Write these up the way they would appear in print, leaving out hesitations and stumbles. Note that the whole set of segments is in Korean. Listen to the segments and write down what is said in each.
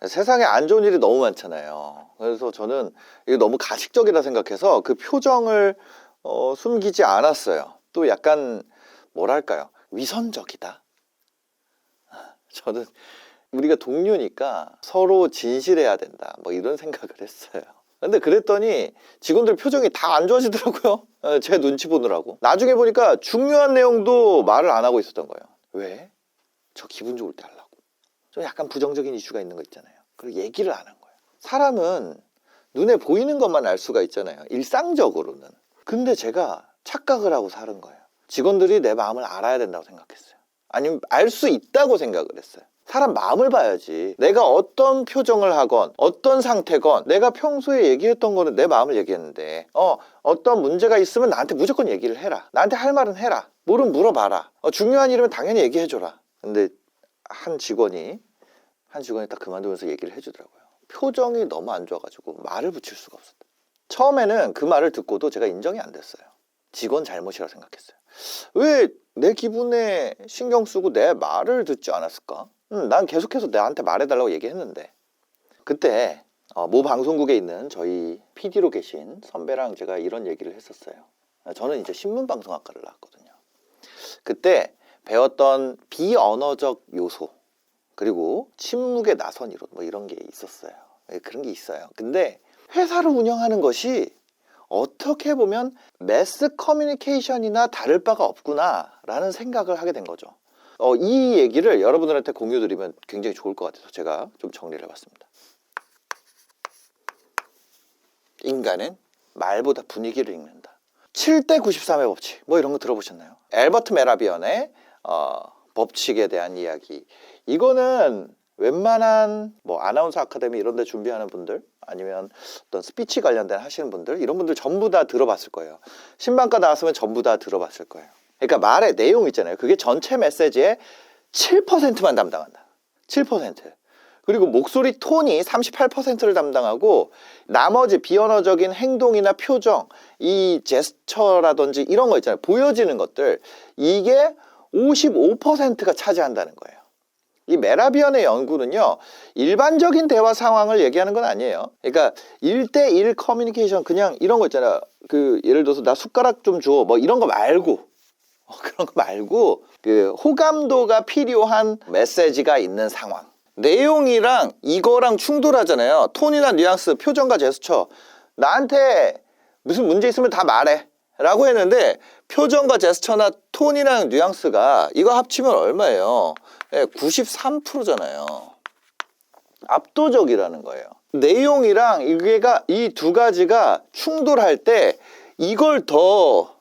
세상에 안 좋은 일이 너무 많잖아요. 그래서 저는 이게 너무 가식적이라 생각해서 그 표정을 숨기지 않았어요. 또 약간 뭐랄까요? 위선적이다. 저는 우리가 동료니까 서로 진실해야 된다. 뭐 이런 생각을 했어요. 근데 그랬더니 직원들 표정이 다 안 좋아지더라고요. 제 눈치 보느라고. 나중에 보니까 중요한 내용도 말을 안 하고 있었던 거예요. 왜? 저 기분 좋을 때 하려고. 좀 약간 부정적인 이슈가 있는 거 있잖아요. 그리고 얘기를 안 한 거예요. 사람은 눈에 보이는 것만 알 수가 있잖아요. 일상적으로는. 근데 제가 착각을 하고 사는 거예요. 직원들이 내 마음을 알아야 된다고 생각했어요. 아니면 알 수 있다고 생각을 했어요. 사람 마음을 봐야지. 내가 어떤 표정을 하건 어떤 상태건 내가 평소에 얘기했던 거는 내 마음을 얘기했는데 어떤 문제가 있으면 나한테 무조건 얘기를 해라. 나한테 할 말은 해라. 뭐든 물어봐라. 중요한 일이면 당연히 얘기해줘라. 근데 한 직원이 딱 그만두면서 얘기를 해주더라고요. 표정이 너무 안 좋아가지고 말을 붙일 수가 없었다. 처음에는 그 말을 듣고도 제가 인정이 안 됐어요. 직원 잘못이라고 생각했어요. 왜 내 기분에 신경 쓰고 내 말을 듣지 않았을까? 난 계속해서 나한테 말해달라고 얘기했는데. 그때 모 방송국에 있는 저희 PD로 계신 선배랑 제가 이런 얘기를 했었어요. 저는 이제 신문방송학과를 나왔거든요. 그때 배웠던 비언어적 요소 그리고 침묵에 나선 이론 뭐 이런 게 있었어요. 그런 게 있어요. 근데 회사를 운영하는 것이 어떻게 보면 매스 커뮤니케이션이나 다를 바가 없구나 라는 생각을 하게 된 거죠. 이 얘기를 여러분들한테 공유드리면 굉장히 좋을 것 같아서 제가 좀 정리를 해봤습니다. 인간은 말보다 분위기를 읽는다. 7대 93의 법칙 뭐 이런 거 들어보셨나요? 엘버트 메라비언의 법칙에 대한 이야기. 이거는 웬만한 뭐 아나운서 아카데미 이런 데 준비하는 분들 아니면 어떤 스피치 관련된 하시는 분들 이런 분들 전부 다 들어봤을 거예요. 신방과 나왔으면 전부 다 들어봤을 거예요. 그러니까 말의 내용 있잖아요. 그게 전체 메시지의 7%만 담당한다. 7%. 그리고 목소리 톤이 38%를 담당하고 나머지 비언어적인 행동이나 표정, 이 제스처라든지 이런 거 있잖아요. 보여지는 것들 이게 55%가 차지한다는 거예요. 이 메라비언의 연구는요 일반적인 대화 상황을 얘기하는 건 아니에요. 그러니까 1대1 커뮤니케이션 그냥 이런 거 있잖아요. 그 예를 들어서 나 숟가락 좀 줘 뭐 이런 거 말고 그런 거 말고 그 호감도가 필요한 메시지가 있는 상황. 내용이랑 이거랑 충돌하잖아요. 톤이나 뉘앙스, 표정과 제스처. 나한테 무슨 문제 있으면 다 말해 라고 했는데 표정과 제스처나 톤이랑 뉘앙스가 이거 합치면 얼마예요? 93%잖아요. 압도적이라는 거예요. 내용이랑 이 두 가지가 충돌할 때 이걸 더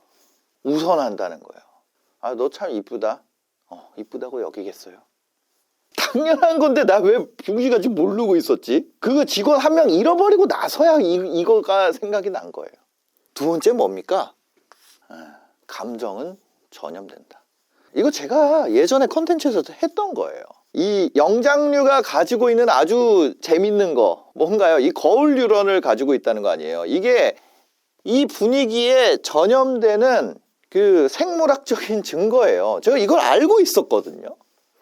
우선한다는 거예요. 아, 너 참 이쁘다. 이쁘다고 여기겠어요? 당연한 건데 나 왜 붕시같이 모르고 있었지? 그 직원 한 명 잃어버리고 나서야 이거가 생각이 난 거예요. 두 번째 뭡니까? 감정은 전염된다. 이거 제가 예전에 컨텐츠에서도 했던 거예요. 이 영장류가 가지고 있는 아주 재밌는 거 뭔가요? 이 거울 뉴런을 가지고 있다는 거 아니에요. 이게 이 분위기에 전염되는 그 생물학적인 증거예요. 제가 이걸 알고 있었거든요.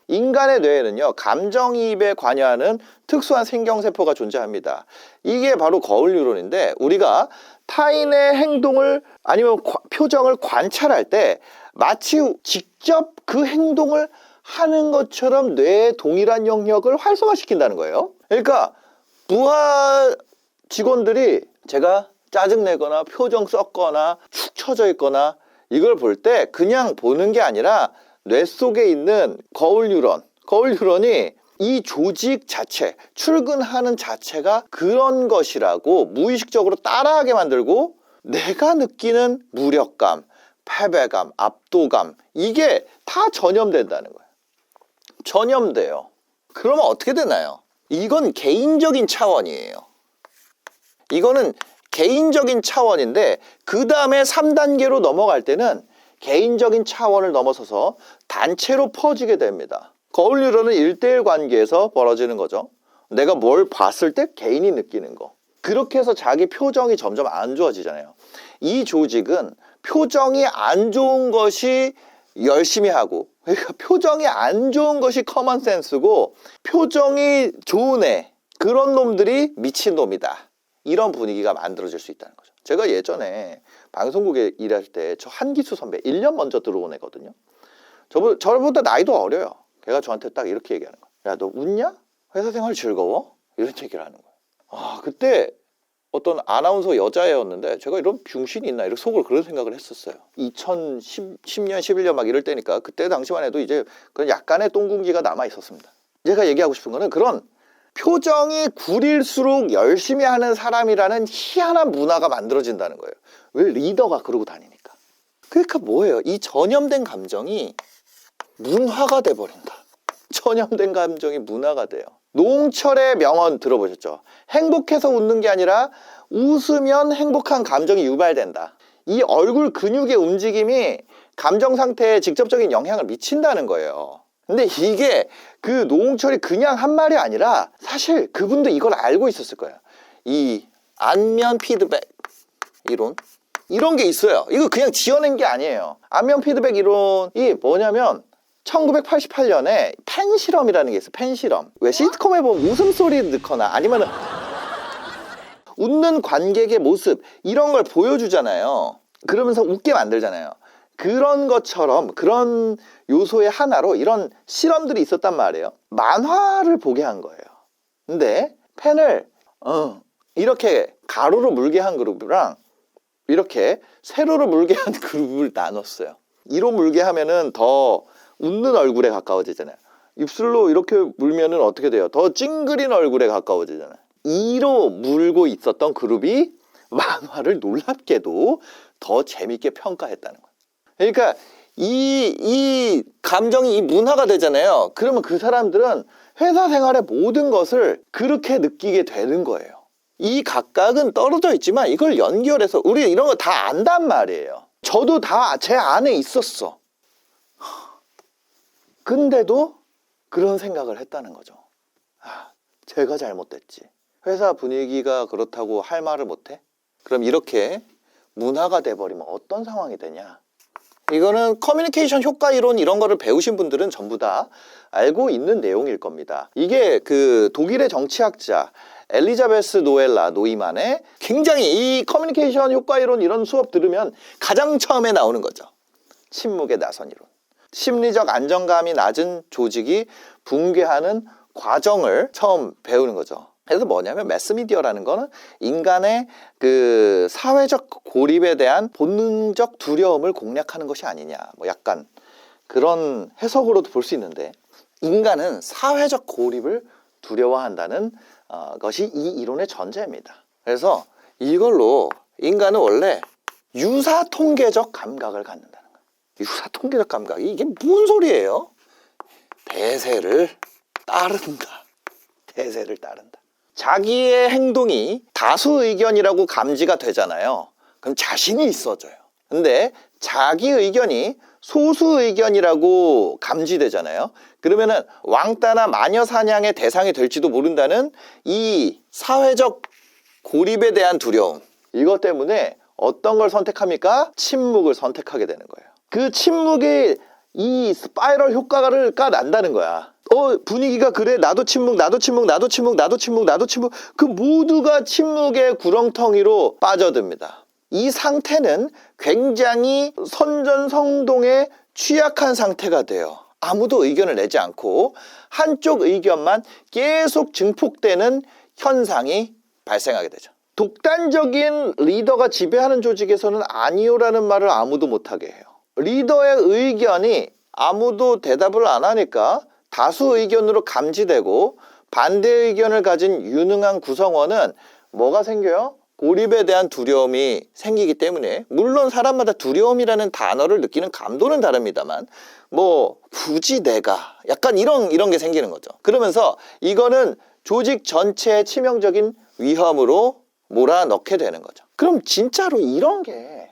인간의 뇌에는요 감정이입에 관여하는 특수한 신경세포가 존재합니다. 이게 바로 거울 뉴런인데 우리가 타인의 행동을 아니면 표정을 관찰할 때 마치 직접 그 행동을 하는 것처럼 뇌의 동일한 영역을 활성화시킨다는 거예요. 그러니까 부하 직원들이 제가 짜증내거나 표정 썩거나 축 처져 있거나 이걸 볼 때 그냥 보는 게 아니라 뇌 속에 있는 거울 뉴런이 이 조직 자체, 출근하는 자체가 그런 것이라고 무의식적으로 따라하게 만들고 내가 느끼는 무력감, 패배감, 압도감 이게 다 전염된다는 거예요. 전염돼요. 그러면 어떻게 되나요? 이건 개인적인 차원이에요. 이거는 개인적인 차원인데 그 다음에 3단계로 넘어갈 때는 개인적인 차원을 넘어서서 단체로 퍼지게 됩니다. 거울 뉴런은 1대1 관계에서 벌어지는 거죠. 내가 뭘 봤을 때 개인이 느끼는 거. 그렇게 해서 자기 표정이 점점 안 좋아지잖아요. 이 조직은 표정이 안 좋은 것이 열심히 하고 그러니까 표정이 안 좋은 것이 커먼센스고 표정이 좋은 애 그런 놈들이 미친놈이다. 이런 분위기가 만들어질 수 있다는 거죠. 제가 예전에 방송국에 일할 때 저 한기수 선배 1년 먼저 들어온 애거든요. 저보다 나이도 어려요. 걔가 저한테 딱 이렇게 얘기하는 거야. 야, 너 웃냐? 회사 생활 즐거워? 이런 얘기를 하는 거야. 아, 그때 어떤 아나운서 여자애였는데 제가 이런 병신이 있나 이렇게 속으로 그런 생각을 했었어요. 2010년 11년 막 이럴 때니까 그때 당시만 해도 이제 그런 약간의 똥궁기가 남아 있었습니다. 제가 얘기하고 싶은 거는 그런 표정이 구릴수록 열심히 하는 사람이라는 희한한 문화가 만들어진다는 거예요. 왜? 리더가 그러고 다니니까. 그러니까 뭐예요? 이 전염된 감정이 문화가 돼버린다. 전염된 감정이 문화가 돼요. 노홍철의 명언 들어보셨죠? 행복해서 웃는 게 아니라 웃으면 행복한 감정이 유발된다. 이 얼굴 근육의 움직임이 감정 상태에 직접적인 영향을 미친다는 거예요. 근데 이게 그 노홍철이 그냥 한 말이 아니라 사실 그분도 이걸 알고 있었을 거예요. 이 안면 피드백 이론 이런 게 있어요. 이거 그냥 지어낸 게 아니에요. 안면 피드백 이론이 뭐냐면 1988년에 펜 실험이라는 게 있어요. 펜 실험. 왜 시트콤에 보면 웃음소리 넣거나 아니면 웃는 관객의 모습 이런 걸 보여주잖아요. 그러면서 웃게 만들잖아요. 그런 것처럼 그런 요소의 하나로 이런 실험들이 있었단 말이에요. 만화를 보게 한 거예요. 근데 펜을 이렇게 가로로 물게 한 그룹이랑 이렇게 세로로 물게 한 그룹을 나눴어요. 2로 물게 하면은 더 웃는 얼굴에 가까워지잖아요. 입술로 이렇게 물면은 어떻게 돼요? 더 찡그린 얼굴에 가까워지잖아요. 2로 물고 있었던 그룹이 만화를 놀랍게도 더 재밌게 평가했다는 거예요. 그러니까 이 감정이 이 문화가 되잖아요. 그러면 그 사람들은 회사 생활의 모든 것을 그렇게 느끼게 되는 거예요. 이 각각은 떨어져 있지만 이걸 연결해서 우리 이런 거 다 안단 말이에요. 저도 다 제 안에 있었어. 근데도 그런 생각을 했다는 거죠. 아, 제가 잘못됐지. 회사 분위기가 그렇다고 할 말을 못해? 그럼 이렇게 문화가 돼버리면 어떤 상황이 되냐? 이거는 커뮤니케이션 효과 이론 이런 거를 배우신 분들은 전부 다 알고 있는 내용일 겁니다. 이게 그 독일의 정치학자 엘리자베스 노이만의 굉장히 이 커뮤니케이션 효과 이론 이런 수업 들으면 가장 처음에 나오는 거죠. 침묵의 나선 이론. 심리적 안정감이 낮은 조직이 붕괴하는 과정을 처음 배우는 거죠. 그래서 뭐냐면 매스미디어라는 거는 인간의 그 사회적 고립에 대한 본능적 두려움을 공략하는 것이 아니냐, 뭐 약간 그런 해석으로도 볼 수 있는데, 인간은 사회적 고립을 두려워한다는 것이 이 이론의 전제입니다. 그래서 이걸로 인간은 원래 유사통계적 감각을 갖는다는 거예요. 유사통계적 감각이 이게 무슨 소리예요? 대세를 따른다. 대세를 따른다. 자기의 행동이 다수 의견이라고 감지가 되잖아요. 그럼 자신이 있어져요. 근데 자기 의견이 소수 의견이라고 감지되잖아요. 그러면은 왕따나 마녀 사냥의 대상이 될지도 모른다는 이 사회적 고립에 대한 두려움. 이것 때문에 어떤 걸 선택합니까? 침묵을 선택하게 되는 거예요. 그 침묵의 이 스파이럴 효과가 난다는 거야. 분위기가 그래. 나도 침묵, 나도 침묵, 나도 침묵, 나도 침묵, 나도 침묵. 그 모두가 침묵의 구렁텅이로 빠져듭니다. 이 상태는 굉장히 선전성동에 취약한 상태가 돼요. 아무도 의견을 내지 않고 한쪽 의견만 계속 증폭되는 현상이 발생하게 되죠. 독단적인 리더가 지배하는 조직에서는 아니요라는 말을 아무도 못하게 해요. 리더의 의견이 아무도 대답을 안 하니까 다수 의견으로 감지되고 반대 의견을 가진 유능한 구성원은 뭐가 생겨요? 고립에 대한 두려움이 생기기 때문에, 물론 사람마다 두려움이라는 단어를 느끼는 감도는 다릅니다만 뭐 굳이 내가 약간 이런 게 생기는 거죠. 그러면서 이거는 조직 전체의 치명적인 위험으로 몰아넣게 되는 거죠. 그럼 진짜로 이런 게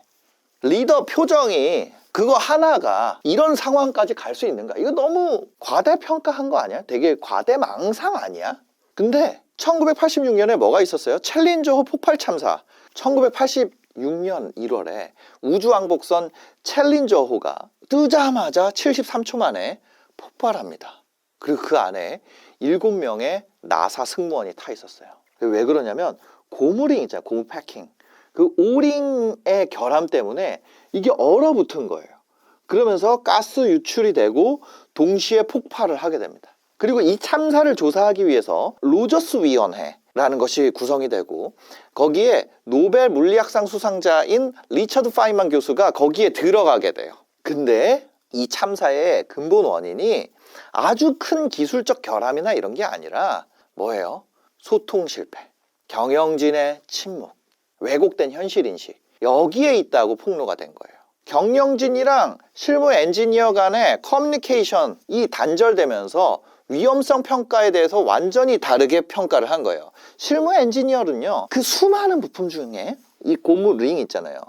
리더 표정이 그거 하나가 이런 상황까지 갈 수 있는가? 이거 너무 과대평가한 거 아니야? 되게 과대망상 아니야? 근데 1986년에 뭐가 있었어요? 챌린저호 폭발 참사. 1986년 1월에 우주왕복선 챌린저호가 뜨자마자 73초 만에 폭발합니다. 그리고 그 안에 7명의 나사 승무원이 타 있었어요. 왜 그러냐면 고무링 있잖아요. 고무 패킹. 그 오링의 결함 때문에 이게 얼어붙은 거예요. 그러면서 가스 유출이 되고 동시에 폭발을 하게 됩니다. 그리고 이 참사를 조사하기 위해서 로저스 위원회라는 것이 구성이 되고 거기에 노벨 물리학상 수상자인 리처드 파인만 교수가 거기에 들어가게 돼요. 근데 이 참사의 근본 원인이 아주 큰 기술적 결함이나 이런 게 아니라 뭐예요? 소통 실패, 경영진의 침묵, 왜곡된 현실인식, 여기에 있다고 폭로가 된 거예요. 경영진이랑 실무 엔지니어 간의 커뮤니케이션이 단절되면서 위험성 평가에 대해서 완전히 다르게 평가를 한 거예요. 실무 엔지니어는요, 그 수많은 부품 중에 이 고무 링 있잖아요.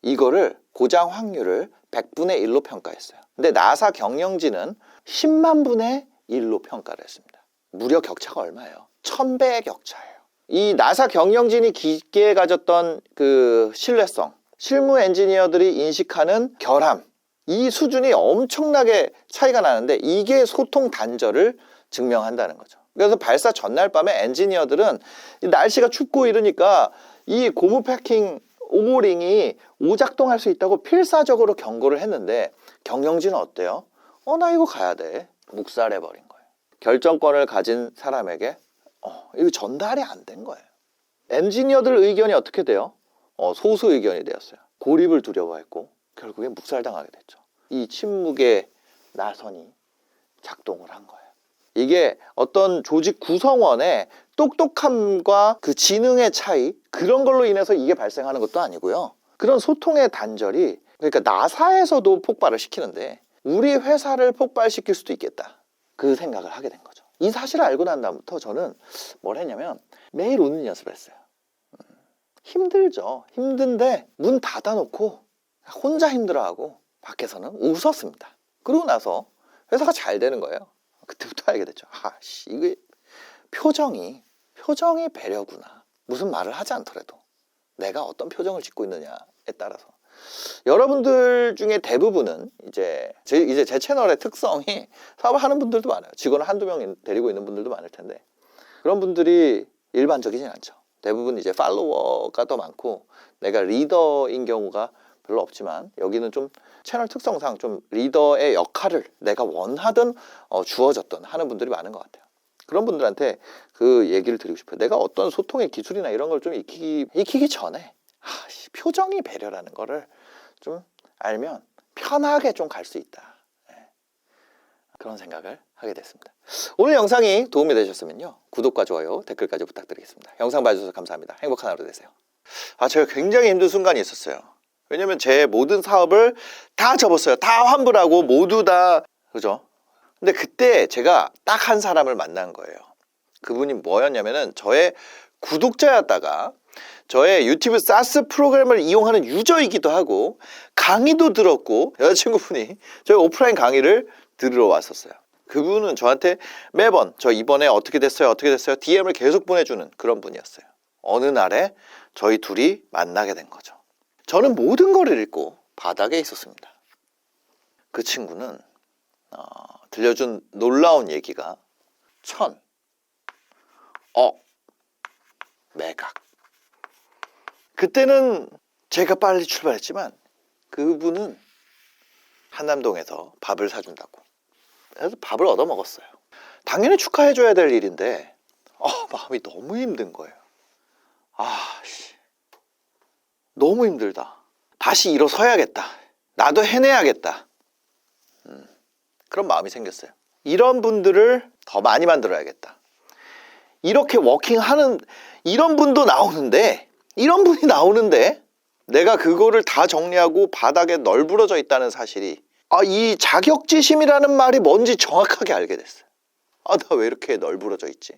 이거를 고장 확률을 100분의 1로 평가했어요. 근데 나사 경영진은 10만 분의 1로 평가를 했습니다. 무려 격차가 얼마예요? 1000배의 격차예요. 이 나사 경영진이 깊게 가졌던 그 신뢰성, 실무 엔지니어들이 인식하는 결함, 이 수준이 엄청나게 차이가 나는데 이게 소통 단절을 증명한다는 거죠. 그래서 발사 전날 밤에 엔지니어들은 날씨가 춥고 이러니까 이 고무 패킹 오링이 오작동할 수 있다고 필사적으로 경고를 했는데 경영진은 어때요? 나 이거 가야 돼. 묵살해버린 거예요. 결정권을 가진 사람에게 이거 전달이 안 된 거예요. 엔지니어들 의견이 어떻게 돼요? 소수 의견이 되었어요. 고립을 두려워했고 결국에 묵살당하게 됐죠. 이 침묵의 나선이 작동을 한 거예요. 이게 어떤 조직 구성원의 똑똑함과 그 지능의 차이, 그런 걸로 인해서 이게 발생하는 것도 아니고요. 그런 소통의 단절이, 그러니까 나사에서도 폭발을 시키는데 우리 회사를 폭발시킬 수도 있겠다, 그 생각을 하게 된 거죠. 이 사실을 알고 난 다음부터 저는 뭘 했냐면 매일 웃는 연습을 했어요. 힘들죠. 힘든데 문 닫아놓고 혼자 힘들어하고 밖에서는 웃었습니다. 그러고 나서 회사가 잘 되는 거예요. 그때부터 알게 됐죠. 이게 표정이 배려구나. 무슨 말을 하지 않더라도 내가 어떤 표정을 짓고 있느냐에 따라서. 여러분들 중에 대부분은 이제 제 채널의 특성이 사업을 하는 분들도 많아요. 직원을 한두 명 데리고 있는 분들도 많을 텐데 그런 분들이 일반적이진 않죠. 대부분 이제 팔로워가 더 많고 내가 리더인 경우가 별로 없지만 여기는 좀 채널 특성상 좀 리더의 역할을 내가 원하든 주어졌든 하는 분들이 많은 것 같아요. 그런 분들한테 그 얘기를 드리고 싶어요. 내가 어떤 소통의 기술이나 이런 걸 좀 익히기 전에 표정이 배려라는 거를 좀 알면 편하게 좀 갈 수 있다. 그런 생각을 하게 됐습니다. 오늘 영상이 도움이 되셨으면요, 구독과 좋아요, 댓글까지 부탁드리겠습니다. 영상 봐주셔서 감사합니다. 행복한 하루 되세요. 제가 굉장히 힘든 순간이 있었어요. 왜냐면 제 모든 사업을 다 접었어요. 다 환불하고 모두 다, 그죠? 근데 그때 제가 딱 한 사람을 만난 거예요. 그분이 뭐였냐면은 저의 구독자였다가 저의 유튜브 사스 프로그램을 이용하는 유저이기도 하고 강의도 들었고 여자친구분이 저희 오프라인 강의를 들으러 왔었어요. 그분은 저한테 매번 저 이번에 어떻게 됐어요 DM을 계속 보내주는 그런 분이었어요. 어느 날에 저희 둘이 만나게 된 거죠. 저는 모든 걸 잃고 바닥에 있었습니다. 그 친구는 들려준 놀라운 얘기가 1000억 매각. 그때는 제가 빨리 출발했지만 그분은 한남동에서 밥을 사준다고. 그래서 밥을 얻어먹었어요. 당연히 축하해줘야 될 일인데 마음이 너무 힘든 거예요. 너무 힘들다. 다시 일어서야겠다. 나도 해내야겠다. 그런 마음이 생겼어요. 이런 분들을 더 많이 만들어야겠다. 이렇게 워킹하는 이런 분도 나오는데, 이런 분이 나오는데 내가 그거를 다 정리하고 바닥에 널브러져 있다는 사실이, 이 자격지심이라는 말이 뭔지 정확하게 알게 됐어요. 나 왜 이렇게 널브러져 있지?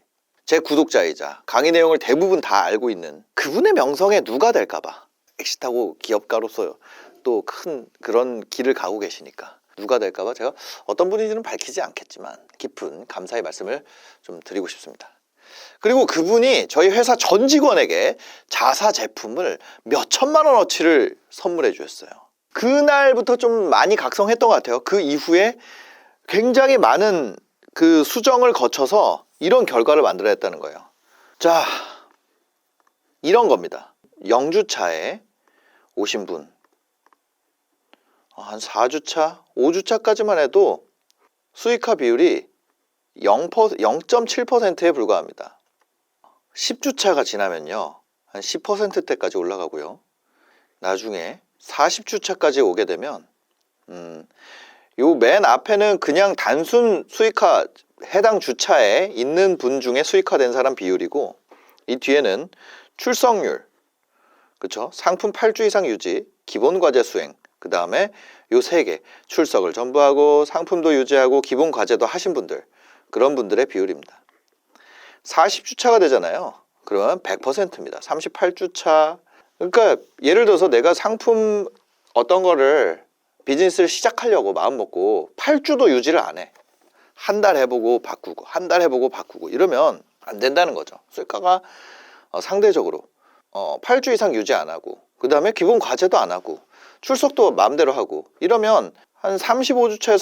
제 구독자이자 강의 내용을 대부분 다 알고 있는 그분의 명성에 누가 될까봐, 엑시트하고 기업가로서 또 큰 그런 길을 가고 계시니까 누가 될까봐 제가 어떤 분인지는 밝히지 않겠지만 깊은 감사의 말씀을 좀 드리고 싶습니다. 그리고 그분이 저희 회사 전 직원에게 자사 제품을 몇 천만 원어치를 선물해 주셨어요. 그날부터 좀 많이 각성했던 것 같아요. 그 이후에 굉장히 많은 그 수정을 거쳐서 이런 결과를 만들어냈다는 거예요. 자, 이런 겁니다. 0주차에 오신 분, 한 4주차, 5주차까지만 해도 수익화 비율이 0.7%에 불과합니다. 10주차가 지나면요, 한 10%대까지 올라가고요. 나중에 40주차까지 오게 되면 요 맨 앞에는 그냥 단순 수익화, 해당 주차에 있는 분 중에 수익화된 사람 비율이고, 이 뒤에는 출석률, 그쵸? 상품 8주 이상 유지, 기본 과제 수행, 그 다음에 요 3개, 출석을 전부 하고 상품도 유지하고 기본 과제도 하신 분들, 그런 분들의 비율입니다. 40주차가 되잖아요. 그러면 100%입니다. 38주차. 그러니까 예를 들어서 내가 상품 어떤 거를 비즈니스를 시작하려고 마음 먹고 8주도 유지를 안 해. 한 달 해보고 바꾸고, 한 달 해보고 바꾸고 이러면 안 된다는 거죠. 수익화가 상대적으로 8주 이상 유지 안 하고, 그 다음에 기본 과제도 안 하고, 출석도 마음대로 하고 이러면 한 35주차에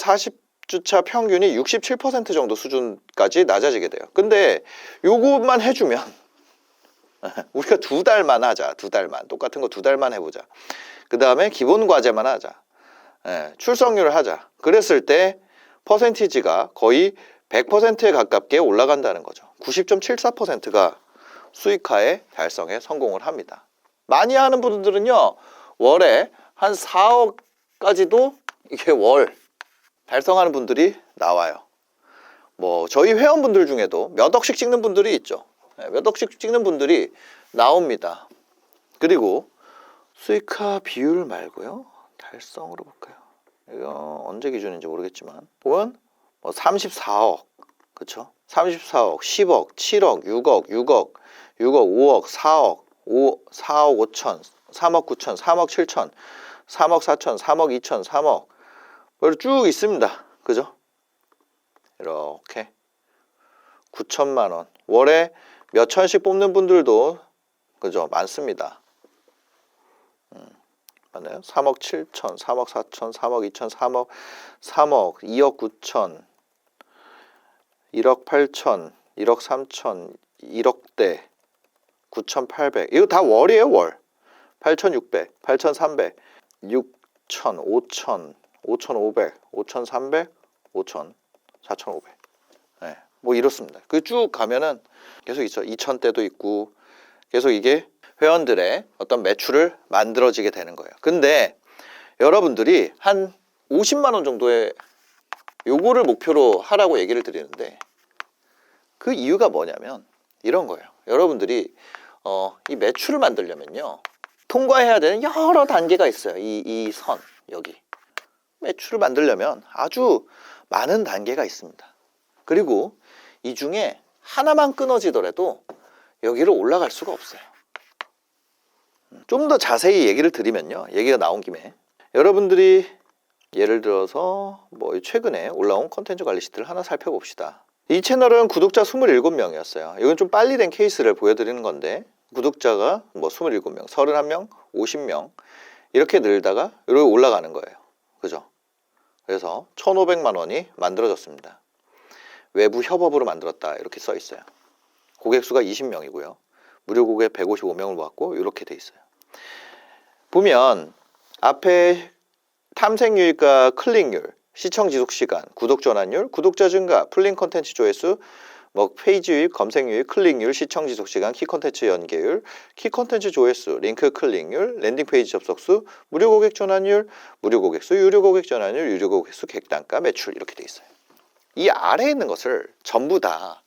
40주차 평균이 67% 정도 수준까지 낮아지게 돼요. 근데 요것만 해주면 우리가 2달만 하자. 2달만. 똑같은 거 2달만 해보자. 그 다음에 기본 과제만 하자. 출석률을 하자. 그랬을 때 퍼센티지가 거의 100%에 가깝게 올라간다는 거죠. 90.74%가 수익화의 달성에 성공을 합니다. 많이 하는 분들은요, 월에 한 4억까지도 이게 월 달성하는 분들이 나와요. 뭐 저희 회원분들 중에도 몇 억씩 찍는 분들이 있죠. 몇 억씩 찍는 분들이 나옵니다. 그리고 수익화 비율 말고요, 달성으로 볼까요? 이거 언제 기준인지 모르겠지만 보면 뭐 34억, 그쵸? 34억, 10억, 7억, 6억, 6억, 6억, 5억, 4억, 4억 5천, 3억 9천, 3억 7천, 3억 4천, 3억 2천, 3억 뭐 쭉 있습니다. 그죠? 이렇게 9천만 원 월에 몇 천씩 뽑는 분들도 그죠? 많습니다. 맞나요? 3억 7천, 3억 4천, 3억 2천, 3억, 2억 9천, 1억 8천, 1억 3천, 1억대, 9,800. 이거 다 월이에요, 월. 8,600, 8,300, 6천, 5천, 5,500, 5,300, 5천, 4,500. 네, 뭐 이렇습니다. 그 쭉 가면은 계속 있죠. 2,000대도 있고 계속 이게 회원들의 어떤 매출을 만들어지게 되는 거예요. 근데 여러분들이 한 50만 원 정도의 요거를 목표로 하라고 얘기를 드리는데, 그 이유가 뭐냐면 이런 거예요. 여러분들이 이 매출을 만들려면요, 통과해야 되는 여러 단계가 있어요. 이 선 여기 매출을 만들려면 아주 많은 단계가 있습니다. 그리고 이 중에 하나만 끊어지더라도 여기로 올라갈 수가 없어요. 좀 더 자세히 얘기를 드리면요, 얘기가 나온 김에 여러분들이 예를 들어서 뭐 최근에 올라온 콘텐츠 관리 시트를 하나 살펴봅시다. 이 채널은 구독자 27명이었어요. 이건 좀 빨리 된 케이스를 보여드리는 건데, 구독자가 뭐 27명, 31명, 50명 이렇게 늘다가 이렇게 올라가는 거예요. 그죠? 그래서 1,500만 원이 만들어졌습니다. 외부 협업으로 만들었다 이렇게 써 있어요. 고객 수가 20명이고요. 무료 고객 155명을 모았고 이렇게 돼 있어요. 보면 앞에 탐색 유입과 클릭률, 시청 지속 시간, 구독 전환율, 구독자 증가, 풀링 콘텐츠 조회수, 뭐 페이지 유입, 검색 유입, 클릭률, 시청 지속 시간, 키 콘텐츠 연계율, 키 콘텐츠 조회수, 링크 클릭률, 랜딩 페이지 접속수, 무료 고객 전환율, 무료 고객 수, 유료 고객 전환율, 유료 고객 수, 객단가, 매출 이렇게 돼 있어요. 이 아래에 있는 것을 전부 다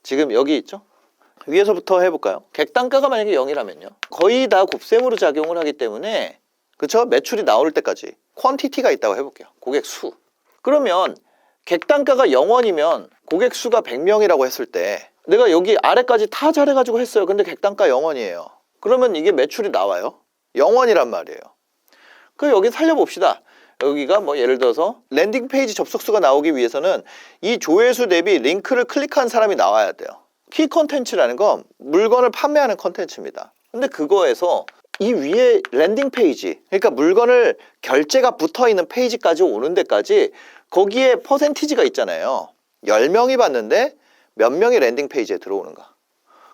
지금 여기 있죠? 위에서부터 해볼까요? 객단가가 만약에 0이라면요, 거의 다 곱셈으로 작용을 하기 때문에, 그쵸? 매출이 나올 때까지 퀀티티가 있다고 해볼게요. 고객 수. 그러면 객단가가 0원이면 고객 수가 100명이라고 했을 때 내가 여기 아래까지 다 잘해가지고 했어요. 근데 객단가 0원이에요. 그러면 이게 매출이 나와요? 0원이란 말이에요. 그 여기 살려봅시다. 여기가 뭐 예를 들어서 랜딩 페이지 접속수가 나오기 위해서는 이 조회수 대비 링크를 클릭한 사람이 나와야 돼요. 키 콘텐츠라는 건 물건을 판매하는 콘텐츠입니다. 근데 그거에서 이 위에 랜딩 페이지, 그러니까 물건을 결제가 붙어 있는 페이지까지 오는 데까지 거기에 퍼센티지가 있잖아요. 10명이 봤는데 몇 명이 랜딩 페이지에 들어오는가.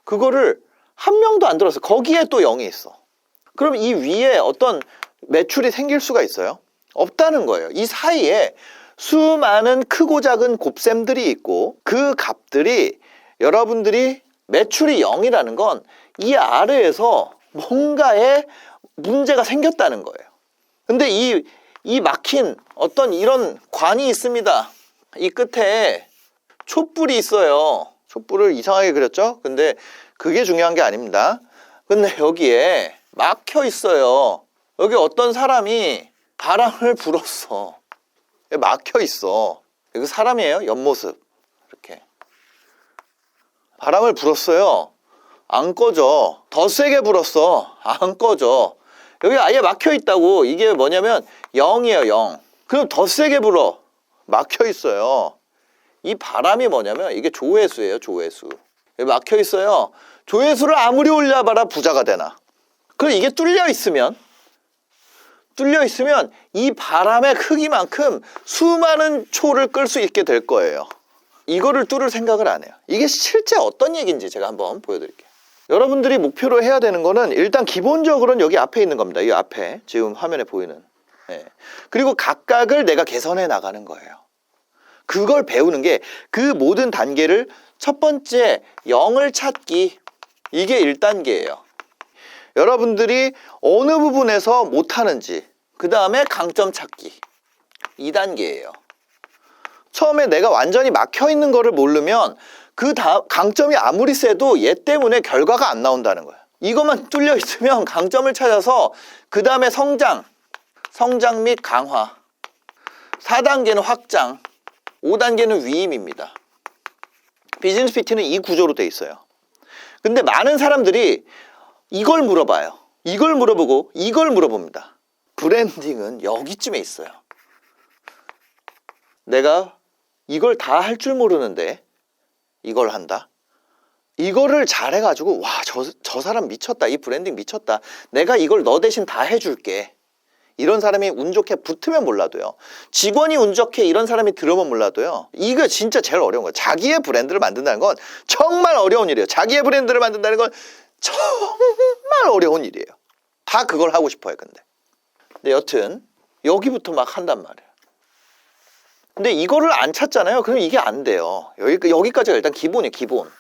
그거를 한 명도 안 들어서 거기에 또 0이 있어. 그럼 이 위에 어떤 매출이 생길 수가 있어요? 없다는 거예요. 이 사이에 수많은 크고 작은 곱셈들이 있고 그 값들이 여러분들이 매출이 0이라는 건 이 아래에서 뭔가에 문제가 생겼다는 거예요. 근데 이 막힌 어떤 이런 관이 있습니다. 이 끝에 촛불이 있어요. 촛불을 이상하게 그렸죠? 근데 그게 중요한 게 아닙니다. 근데 여기에 막혀 있어요. 여기 어떤 사람이 바람을 불었어. 막혀 있어. 이거 사람이에요. 옆모습. 이렇게. 바람을 불었어요. 안 꺼져. 더 세게 불었어. 안 꺼져. 여기 아예 막혀 있다고. 이게 뭐냐면 0이에요, 0. 그럼 더 세게 불어. 막혀 있어요. 이 바람이 뭐냐면 이게 조회수예요, 조회수. 여기 막혀 있어요. 조회수를 아무리 올려봐라 부자가 되나. 그럼 이게 뚫려 있으면 이 바람의 크기만큼 수많은 초를 끌 수 있게 될 거예요. 이거를 뚫을 생각을 안 해요. 이게 실제 어떤 얘기인지 제가 한번 보여드릴게요. 여러분들이 목표로 해야 되는 거는 일단 기본적으로는 여기 앞에 있는 겁니다. 이 앞에 지금 화면에 보이는. 네. 그리고 각각을 내가 개선해 나가는 거예요. 그걸 배우는 게 그 모든 단계를 첫 번째 0을 찾기. 이게 1단계예요. 여러분들이 어느 부분에서 못하는지 그 다음에 강점 찾기 2단계예요. 처음에 내가 완전히 막혀있는 거를 모르면 그 강점이 아무리 세도 얘 때문에 결과가 안 나온다는 거예요. 이것만 뚫려 있으면 강점을 찾아서 그 다음에 성장 및 강화 4단계는 확장 5단계는 위임입니다. 비즈니스 PT는 이 구조로 돼 있어요. 근데 많은 사람들이 이걸 물어봐요. 이걸 물어보고 이걸 물어봅니다. 브랜딩은 여기쯤에 있어요. 내가 이걸 다 할 줄 모르는데 이걸 한다. 이거를 잘해가지고 와, 저 사람 미쳤다. 이 브랜딩 미쳤다. 내가 이걸 너 대신 다 해줄게. 이런 사람이 운 좋게 붙으면 몰라도요. 직원이 운 좋게 이런 사람이 들어오면 몰라도요. 이거 진짜 제일 어려운 거예요. 자기의 브랜드를 만든다는 건 정말 어려운 일이에요. 자기의 브랜드를 만든다는 건 정말 어려운 일이에요. 다 그걸 하고 싶어요. 근데 여튼 여기부터 막 한단 말이에요. 근데 이거를 안 찾잖아요. 그럼 이게 안 돼요. 여기까지가 일단 기본이에요. 기본.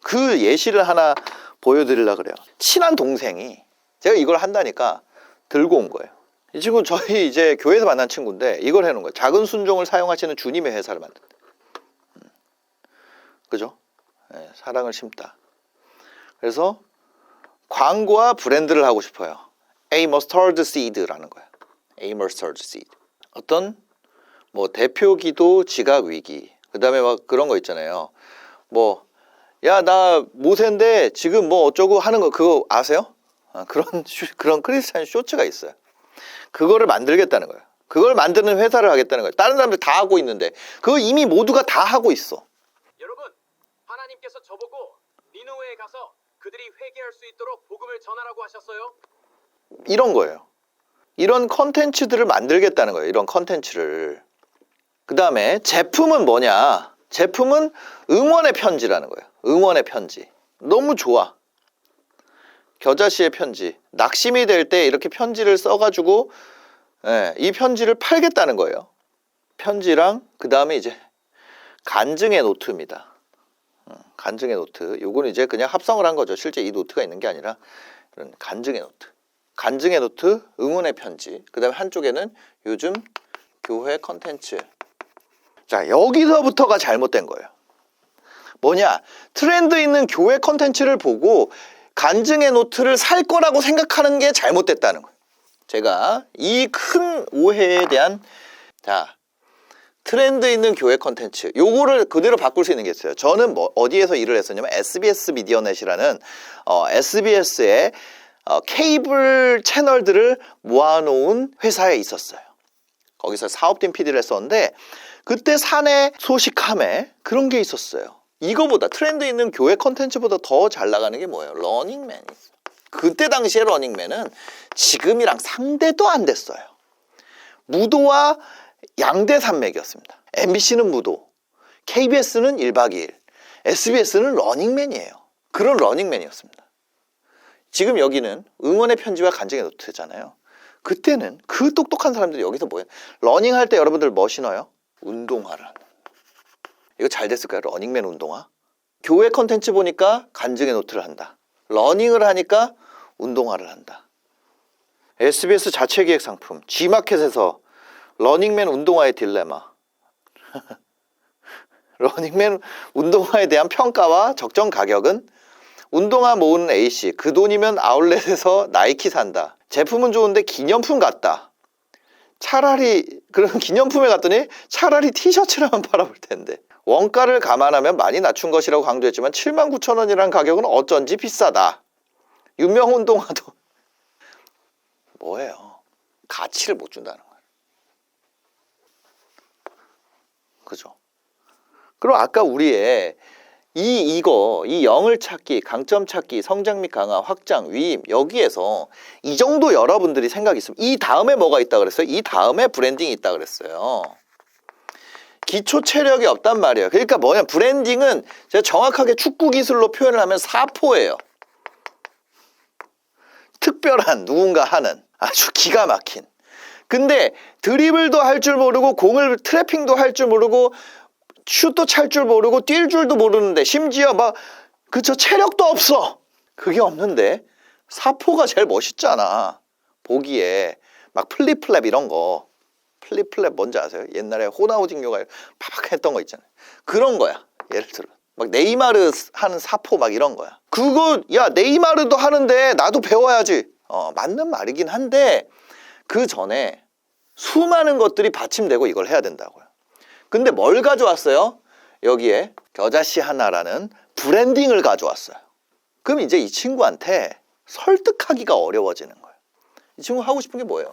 그 예시를 하나 보여드리려고 그래요. 친한 동생이 제가 이걸 한다니까 들고 온 거예요. 이 친구 저희 이제 교회에서 만난 친구인데 이걸 해놓은 거예요. 작은 순종을 사용하시는 주님의 회사를 만든다. 그죠? 네, 사랑을 심다. 그래서 광고와 브랜드를 하고 싶어요. A mustard seed라는 거예요. A mustard seed. 어떤 뭐 대표 기도 지각 위기. 그다음에 막 그런 거 있잖아요. 뭐 야, 나 모세인데 지금 뭐 어쩌고 하는 거 그거 아세요? 그런 크리스찬 쇼츠가 있어요. 그거를 만들겠다는 거예요. 그걸 만드는 회사를 하겠다는 거예요. 다른 사람들 다 하고 있는데 그거 이미 모두가 다 하고 있어. 여러분, 하나님께서 저보고 니느웨에 가서 그들이 회개할 수 있도록 복음을 전하라고 하셨어요. 이런 거예요. 이런 컨텐츠들을 만들겠다는 거예요. 이런 컨텐츠를. 그 다음에 제품은 뭐냐? 제품은 응원의 편지라는 거예요. 응원의 편지. 너무 좋아. 겨자씨의 편지. 낙심이 될 때 이렇게 편지를 써가지고 이 편지를 팔겠다는 거예요. 편지랑 그 다음에 이제 간증의 노트입니다. 간증의 노트. 요거는 이제 그냥 합성을 한 거죠. 실제 이 노트가 있는 게 아니라 그런 간증의 노트. 간증의 노트, 응원의 편지. 그 다음에 한쪽에는 요즘 교회 컨텐츠. 자, 여기서부터가 잘못된 거예요. 뭐냐? 트렌드 있는 교회 컨텐츠를 보고 간증의 노트를 살 거라고 생각하는 게 잘못됐다는 거예요. 제가 이 큰 오해에 대한 트렌드 있는 교회 컨텐츠 요거를 그대로 바꿀 수 있는 게 있어요. 저는 뭐 어디에서 일을 했었냐면 SBS 미디어넷이라는 SBS의 케이블 채널들을 모아놓은 회사에 있었어요. 거기서 사업팀 PD를 했었는데 그때 사내 소식함에 그런 게 있었어요. 이거보다 트렌드 있는 교회 컨텐츠보다 더 잘 나가는 게 뭐예요? 러닝맨이 있어요. 그때 당시에 러닝맨은 지금이랑 상대도 안 됐어요. 무도와 양대 산맥이었습니다. MBC는 무도, KBS는 1박 2일, SBS는 러닝맨이에요. 그런 러닝맨이었습니다. 지금 여기는 응원의 편지와 간증의 노트잖아요. 그때는 그 똑똑한 사람들이 여기서 뭐예요? 러닝할 때 여러분들 뭐 신어요? 운동화를 하는. 이거 잘 됐을까요? 러닝맨 운동화? 교회 컨텐츠 보니까 간증의 노트를 한다. 러닝을 하니까 운동화를 한다. SBS 자체기획 상품 G마켓에서 러닝맨 운동화의 딜레마. 러닝맨 운동화에 대한 평가와 적정 가격은 운동화 모으는 A씨, 그 돈이면 아울렛에서 나이키 산다. 제품은 좋은데 기념품 같다. 차라리 그런 기념품에 갔더니 차라리 티셔츠라만 팔아볼 텐데. 원가를 감안하면 많이 낮춘 것이라고 강조했지만 79,000원이라는 가격은 어쩐지 비싸다. 유명 운동화도 뭐예요? 가치를 못 준다는 거예요. 그죠? 그럼 아까 우리의 이 영을 찾기, 강점 찾기, 성장 및 강화, 확장, 위임, 여기에서 이 정도 여러분들이 생각이 있으면 이 다음에 뭐가 있다 그랬어요? 이 다음에 브랜딩이 있다 그랬어요. 기초 체력이 없단 말이에요. 그러니까 뭐냐, 브랜딩은 제가 정확하게 축구 기술로 표현을 하면 사포예요. 특별한 누군가 하는 아주 기가 막힌. 근데 드리블도 할 줄 모르고 공을 트래핑도 할 줄 모르고 슛도 찰 줄 모르고 뛸 줄도 모르는데 심지어 막 그쵸, 체력도 없어. 그게 없는데 사포가 제일 멋있잖아. 보기에 막 플립플랩 이런 거. 플립플랩 뭔지 아세요? 옛날에 호나우징요가 팍팍 했던 거 있잖아요. 그런 거야. 예를 들어 막 네이마르 하는 사포 막 이런 거야. 그거 야 네이마르도 하는데 나도 배워야지. 맞는 말이긴 한데 그 전에 수많은 것들이 받침되고 이걸 해야 된다고요. 근데 뭘 가져왔어요? 여기에 겨자씨 하나라는 브랜딩을 가져왔어요. 그럼 이제 이 친구한테 설득하기가 어려워지는 거예요. 이 친구 하고 싶은 게 뭐예요?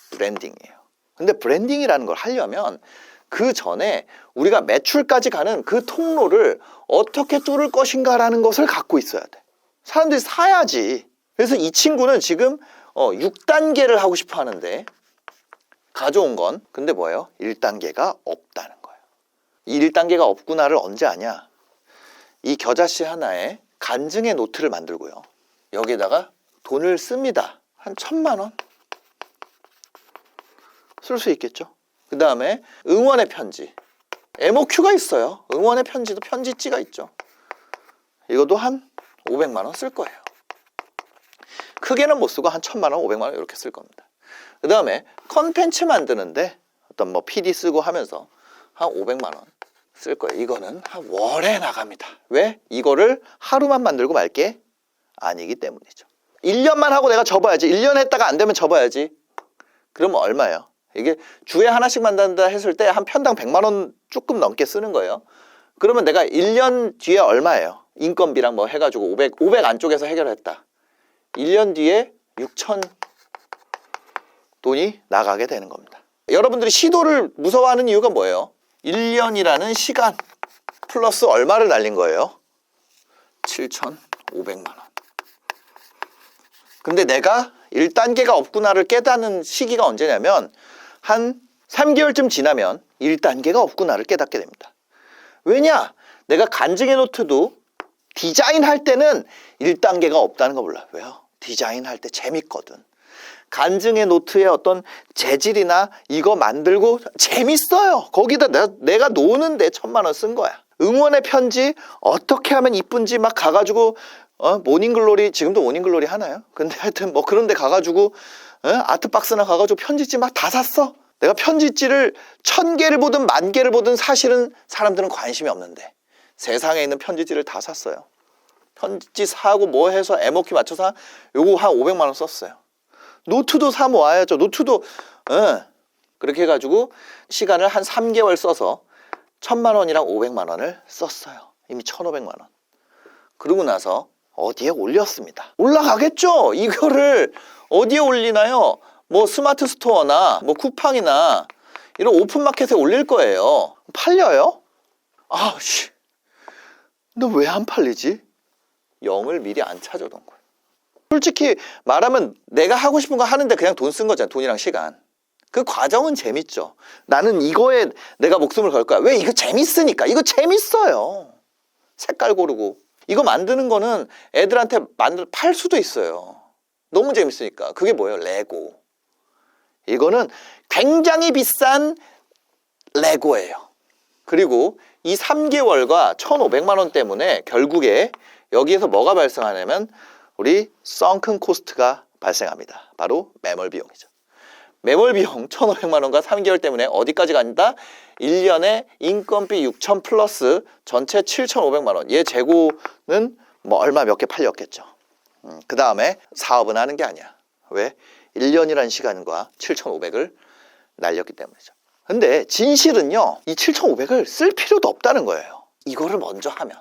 브랜딩이에요. 근데 브랜딩이라는 걸 하려면 그 전에 우리가 매출까지 가는 그 통로를 어떻게 뚫을 것인가라는 것을 갖고 있어야 돼. 사람들이 사야지. 그래서 이 친구는 지금 6단계를 하고 싶어 하는데 가져온 건 근데 뭐예요? 1단계가 없다는 거예요. 이 1단계가 없구나를 언제 아냐? 이 겨자씨 하나에 간증의 노트를 만들고요. 여기에다가 돈을 씁니다. 한 1,000만 원? 쓸 수 있겠죠? 그 다음에 응원의 편지. MOQ가 있어요. 응원의 편지도 편지지가 있죠. 이것도 한 500만 원 쓸 거예요. 크게는 못 쓰고 한 1,000만 원, 500만 원 이렇게 쓸 겁니다. 그 다음에 컨텐츠 만드는데 어떤 뭐 PD 쓰고 하면서 한 500만 원 쓸 거예요. 이거는 한 월에 나갑니다. 왜? 이거를 하루만 만들고 말게 아니기 때문이죠. 1년만 하고 내가 접어야지. 1년 했다가 안 되면 접어야지. 그러면 얼마예요? 이게 주에 하나씩 만든다 했을 때 한 편당 100만 원 조금 넘게 쓰는 거예요. 그러면 내가 1년 뒤에 얼마예요? 인건비랑 뭐 해가지고 500 안쪽에서 해결했다. 1년 뒤에 6천 돈이 나가게 되는 겁니다. 여러분들이 시도를 무서워하는 이유가 뭐예요? 1년이라는 시간 플러스 얼마를 날린 거예요? 7,500만 원. 근데 내가 1단계가 없구나를 깨닫는 시기가 언제냐면 한 3개월쯤 지나면 1단계가 없구나를 깨닫게 됩니다. 왜냐? 내가 간증의 노트도 디자인할 때는 1단계가 없다는 거 몰라요. 왜요? 디자인할 때 재밌거든. 간증의 노트의 어떤 재질이나 이거 만들고 재밌어요. 거기다 내가 노는데 1,000만 원 쓴 거야. 응원의 편지 어떻게 하면 이쁜지 막 가가지고 모닝글로리, 지금도 모닝글로리 하나요? 근데 하여튼 뭐 그런 데 가가지고 아트박스나 가가지고 편지지 막 다 샀어. 내가 편지지를 1,000개를 보든 10,000개를 보든 사실은 사람들은 관심이 없는데 세상에 있는 편지지를 다 샀어요. 편지지 사고 뭐 해서 MOQ 맞춰서 요거 한 500만 원 썼어요. 노트도 사 모아야죠. 노트도 그렇게 해가지고 시간을 한 3개월 써서 1,000만 원이랑 500만 원을 썼어요. 이미 1,500만 원. 그러고 나서 어디에 올렸습니다. 올라가겠죠. 이거를 어디에 올리나요? 뭐 스마트 스토어나 뭐 쿠팡이나 이런 오픈마켓에 올릴 거예요. 팔려요? 아씨, 너 왜 안 팔리지? 영을 미리 안 찾아둔 거예요. 솔직히 말하면 내가 하고 싶은 거 하는데 그냥 돈 쓴 거잖아요. 돈이랑 시간. 그 과정은 재밌죠. 나는 이거에 내가 목숨을 걸 거야. 왜? 이거 재밌으니까. 이거 재밌어요. 색깔 고르고. 이거 만드는 거는 애들한테 팔 수도 있어요. 너무 재밌으니까. 그게 뭐예요? 레고. 이거는 굉장히 비싼 레고예요. 그리고 이 3개월과 1,500만 원 때문에 결국에 여기에서 뭐가 발생하냐면 우리 썬큰 코스트가 발생합니다. 바로 매몰 비용이죠. 매몰 비용 1,500만 원과 3개월 때문에 어디까지 간다? 1년에 인건비 6,000 플러스 전체 7,500만 원. 얘 재고는 뭐 얼마 몇 개 팔렸겠죠. 그 다음에 사업은 하는 게 아니야. 왜? 1년이라는 시간과 7,500을 날렸기 때문이죠. 근데 진실은요, 이 7,500을 쓸 필요도 없다는 거예요. 이거를 먼저 하면.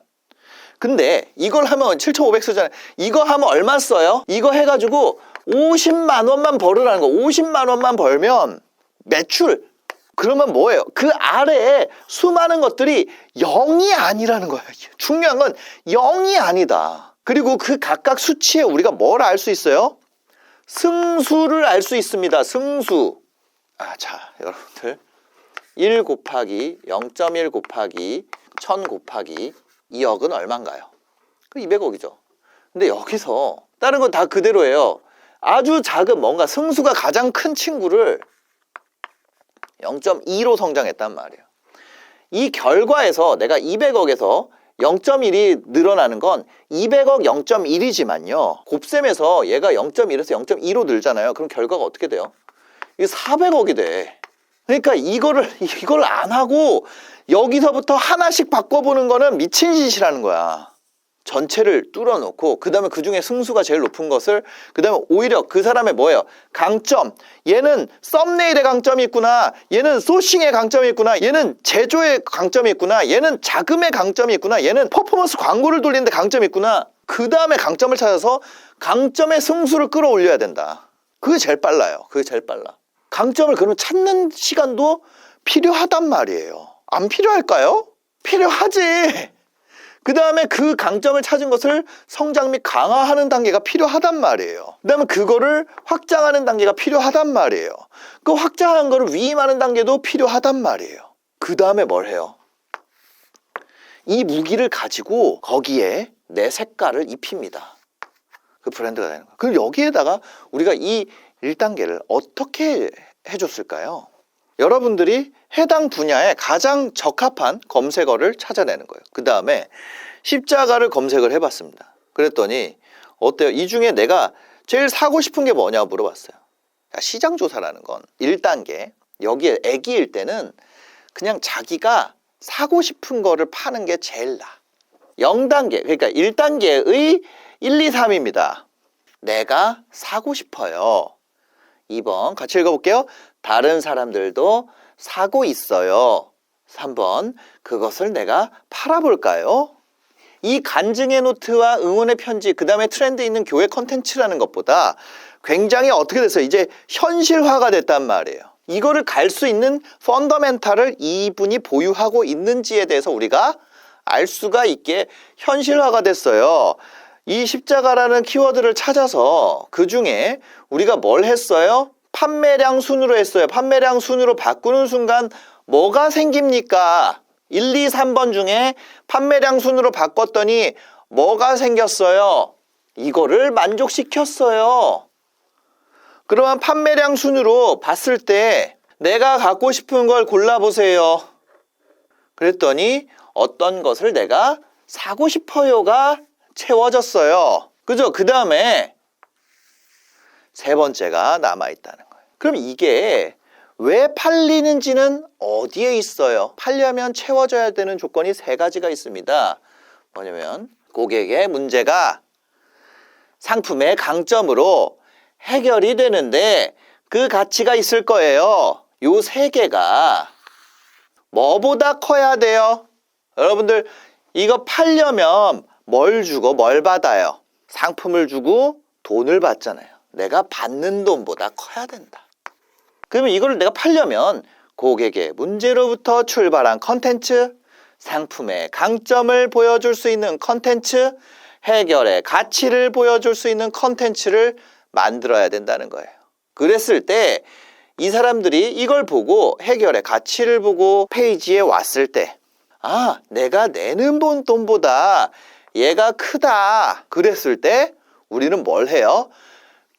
근데 이걸 하면 7,500 쓰잖아요. 이거 하면 얼마 써요? 이거 해가지고 50만 원만 벌으라는 거. 50만 원만 벌면 매출. 그러면 뭐예요? 그 아래에 수많은 것들이 0이 아니라는 거예요. 중요한 건 0이 아니다. 그리고 그 각각 수치에 우리가 뭘 알 수 있어요? 승수를 알 수 있습니다. 승수. 자, 여러분들. 1 곱하기 0.1 곱하기 1000 곱하기 2억은 얼마인가요? 그 200억이죠. 근데 여기서 다른 건 다 그대로예요. 아주 작은 뭔가 승수가 가장 큰 친구를 0.2로 성장했단 말이에요. 이 결과에서 내가 200억에서 0.1이 늘어나는 건 200억 0.1이지만요. 곱셈에서 얘가 0.1에서 0.2로 늘잖아요. 그럼 결과가 어떻게 돼요? 이게 400억이 돼. 그러니까 이걸 안 하고 여기서부터 하나씩 바꿔보는 거는 미친 짓이라는 거야. 전체를 뚫어놓고 그 다음에 그 중에 승수가 제일 높은 것을 그 다음에 오히려 그 사람의 뭐예요? 강점. 얘는 썸네일의 강점이 있구나. 얘는 소싱의 강점이 있구나. 얘는 제조의 강점이 있구나. 얘는 자금의 강점이 있구나. 얘는 퍼포먼스 광고를 돌리는데 강점이 있구나. 그 다음에 강점을 찾아서 강점의 승수를 끌어올려야 된다. 그게 제일 빨라요. 그게 제일 빨라. 강점을 그러면 찾는 시간도 필요하단 말이에요. 안 필요할까요? 필요하지. 그 다음에 그 강점을 찾은 것을 성장 및 강화하는 단계가 필요하단 말이에요. 그 다음에 그거를 확장하는 단계가 필요하단 말이에요. 그 확장한 거를 위임하는 단계도 필요하단 말이에요. 그 다음에 뭘 해요? 이 무기를 가지고 거기에 내 색깔을 입힙니다. 그 브랜드가 되는 거예요. 그럼 여기에다가 우리가 이 1단계를 어떻게 해줬을까요? 여러분들이 해당 분야에 가장 적합한 검색어를 찾아내는 거예요. 그 다음에 십자가를 검색을 해봤습니다. 그랬더니 어때요? 이 중에 내가 제일 사고 싶은 게 뭐냐고 물어봤어요. 시장조사라는 건 1단계, 여기에 애기일 때는 그냥 자기가 사고 싶은 거를 파는 게 제일 나아. 0단계, 그러니까 1단계의 1, 2, 3입니다. 내가 사고 싶어요. 2번 같이 읽어볼게요. 다른 사람들도 사고 있어요. 3번 그것을 내가 팔아볼까요? 이 간증의 노트와 응원의 편지, 그 다음에 트렌드 있는 교회 컨텐츠라는 것보다 굉장히 어떻게 됐어요? 이제 현실화가 됐단 말이에요. 이거를 갈 수 있는 펀더멘탈을 이분이 보유하고 있는지에 대해서 우리가 알 수가 있게 현실화가 됐어요. 이 십자가라는 키워드를 찾아서 그 중에 우리가 뭘 했어요? 판매량 순으로 했어요. 판매량 순으로 바꾸는 순간 뭐가 생깁니까? 1, 2, 3번 중에 판매량 순으로 바꿨더니 뭐가 생겼어요? 이거를 만족시켰어요. 그러면 판매량 순으로 봤을 때 내가 갖고 싶은 걸 골라보세요. 그랬더니 어떤 것을 내가 사고 싶어요가 채워졌어요. 그죠? 그 다음에 세 번째가 남아있다는 거예요. 그럼 이게 왜 팔리는지는 어디에 있어요? 팔려면 채워져야 되는 조건이 3가지가 있습니다. 뭐냐면 고객의 문제가 상품의 강점으로 해결이 되는데 그 가치가 있을 거예요. 요 3개가 뭐보다 커야 돼요? 여러분들 이거 팔려면 뭘 주고 뭘 받아요? 상품을 주고 돈을 받잖아요. 내가 받는 돈보다 커야 된다. 그러면 이걸 내가 팔려면 고객의 문제로부터 출발한 컨텐츠, 상품의 강점을 보여줄 수 있는 컨텐츠, 해결의 가치를 보여줄 수 있는 컨텐츠를 만들어야 된다는 거예요. 그랬을 때 이 사람들이 이걸 보고 해결의 가치를 보고 페이지에 왔을 때 아, 내가 내는 돈보다 얘가 크다. 그랬을 때 우리는 뭘 해요?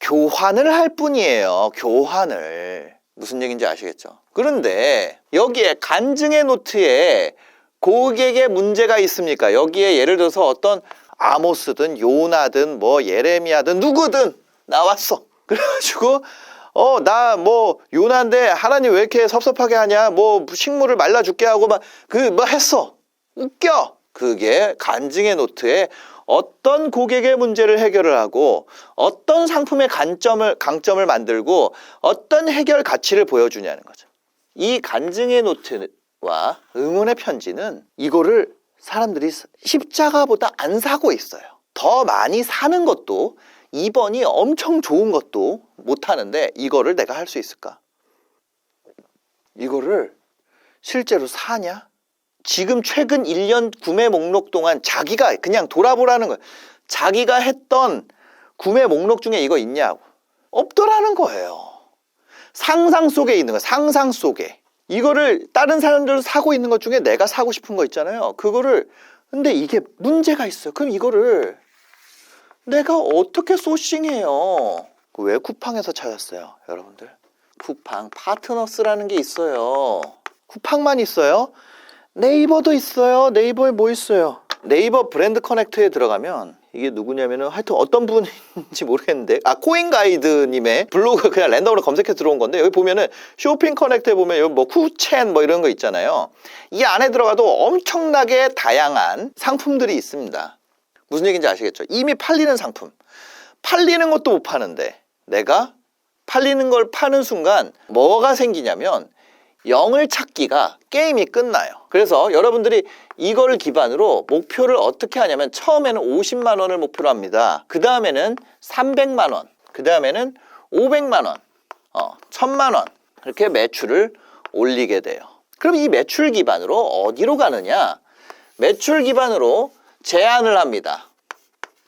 교환을 할 뿐이에요. 교환을. 무슨 얘기인지 아시겠죠? 그런데 여기에 간증의 노트에 고객의 문제가 있습니까? 여기에 예를 들어서 어떤 아모스든 요나든 뭐 예레미야든 누구든 나왔어. 그래가지고 나 뭐 요나인데 하나님 왜 이렇게 섭섭하게 하냐? 뭐 식물을 말라 죽게 하고 막 뭐 했어. 웃겨. 그게 간증의 노트에 어떤 고객의 문제를 해결을 하고 어떤 상품의 강점을 만들고 어떤 해결 가치를 보여주냐는 거죠. 이 간증의 노트와 응원의 편지는 이거를 사람들이 십자가보다 안 사고 있어요. 더 많이 사는 것도 2번이 엄청 좋은 것도 못하는데 이거를 내가 할 수 있을까? 이거를 실제로 사냐? 지금 최근 1년 구매 목록 동안 자기가 그냥 돌아보라는 거예요. 자기가 했던 구매 목록 중에 이거 있냐고. 없더라는 거예요. 상상 속에 있는 거예요. 상상 속에. 이거를 다른 사람들도 사고 있는 것 중에 내가 사고 싶은 거 있잖아요. 그거를 근데 이게 문제가 있어요. 그럼 이거를 내가 어떻게 소싱해요? 왜 쿠팡에서 찾았어요, 여러분들? 쿠팡 파트너스라는 게 있어요. 쿠팡만 있어요? 네이버도 있어요. 네이버에 뭐 있어요? 네이버 브랜드 커넥트에 들어가면 이게 누구냐면은 하여튼 어떤 분인지 모르겠는데 코인가이드님의 블로그 그냥 랜덤으로 검색해 들어온 건데 여기 보면은 쇼핑 커넥트에 보면 여기 뭐 쿠첸 뭐 이런 거 있잖아요. 이 안에 들어가도 엄청나게 다양한 상품들이 있습니다. 무슨 얘기인지 아시겠죠? 이미 팔리는 상품. 팔리는 것도 못 파는데 내가 팔리는 걸 파는 순간 뭐가 생기냐면 영을 찾기가 게임이 끝나요. 그래서 여러분들이 이거를 기반으로 목표를 어떻게 하냐면 처음에는 50만 원을 목표로 합니다. 그 다음에는 300만 원, 그 다음에는 500만 원, 1000만 원 이렇게 매출을 올리게 돼요. 그럼 이 매출 기반으로 어디로 가느냐? 매출 기반으로 제안을 합니다.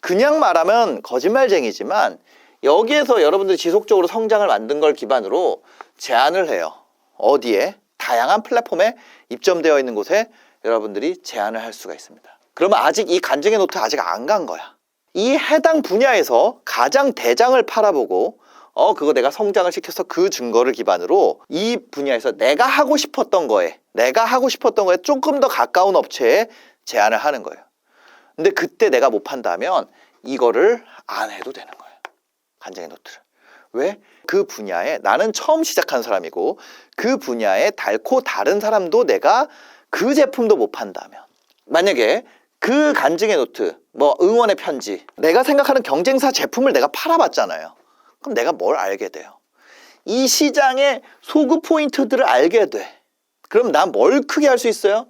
그냥 말하면 거짓말쟁이지만 여기에서 여러분들이 지속적으로 성장을 만든 걸 기반으로 제안을 해요. 어디에? 다양한 플랫폼에 입점되어 있는 곳에 여러분들이 제안을 할 수가 있습니다. 그러면 아직 이 간증의 노트 아직 안 간 거야. 이 해당 분야에서 가장 대장을 팔아보고 그거 내가 성장을 시켜서 그 증거를 기반으로 이 분야에서 내가 하고 싶었던 거에 조금 더 가까운 업체에 제안을 하는 거예요. 근데 그때 내가 못 판다면 이거를 안 해도 되는 거예요. 간증의 노트를. 왜? 그 분야에 나는 처음 시작한 사람이고 그 분야에 달고 다른 사람도 내가 그 제품도 못 판다면 만약에 그 간증의 노트 뭐 응원의 편지 내가 생각하는 경쟁사 제품을 내가 팔아봤잖아요. 그럼 내가 뭘 알게 돼요? 이 시장의 소구 포인트들을 알게 돼. 그럼 난 뭘 크게 할 수 있어요?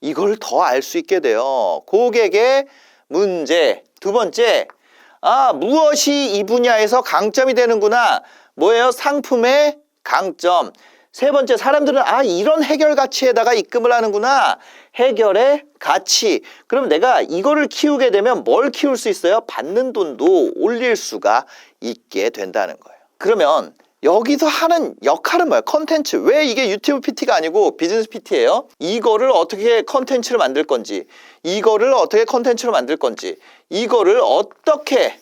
이걸 더 알 수 있게 돼요. 고객의 문제. 두 번째, 무엇이 이 분야에서 강점이 되는구나. 뭐예요? 상품의 강점. 세 번째, 사람들은 이런 해결 가치에다가 입금을 하는구나. 해결의 가치. 그럼 내가 이거를 키우게 되면 뭘 키울 수 있어요? 받는 돈도 올릴 수가 있게 된다는 거예요. 그러면 여기서 하는 역할은 뭐예요? 컨텐츠. 왜 이게 유튜브 PT가 아니고 비즈니스 PT예요? 이거를 어떻게 컨텐츠를 만들 건지, 이거를 어떻게 컨텐츠로 만들 건지, 이거를 어떻게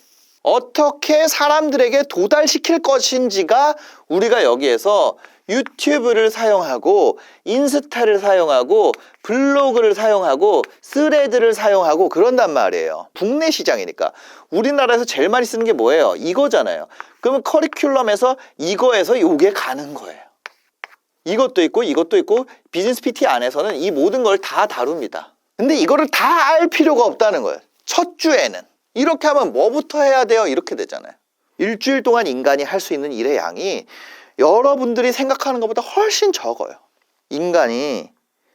사람들에게 도달시킬 것인지가 우리가 여기에서 유튜브를 사용하고 인스타를 사용하고 블로그를 사용하고 스레드를 사용하고 그런단 말이에요. 국내 시장이니까. 우리나라에서 제일 많이 쓰는 게 뭐예요? 이거잖아요. 그러면 커리큘럼에서 이거에서 요게 가는 거예요. 이것도 있고 이것도 있고 비즈니스 PT 안에서는 이 모든 걸 다 다룹니다. 근데 이거를 다 알 필요가 없다는 거예요. 첫 주에는. 이렇게 하면 뭐부터 해야 돼요? 이렇게 되잖아요. 일주일 동안 인간이 할 수 있는 일의 양이 여러분들이 생각하는 것보다 훨씬 적어요. 인간이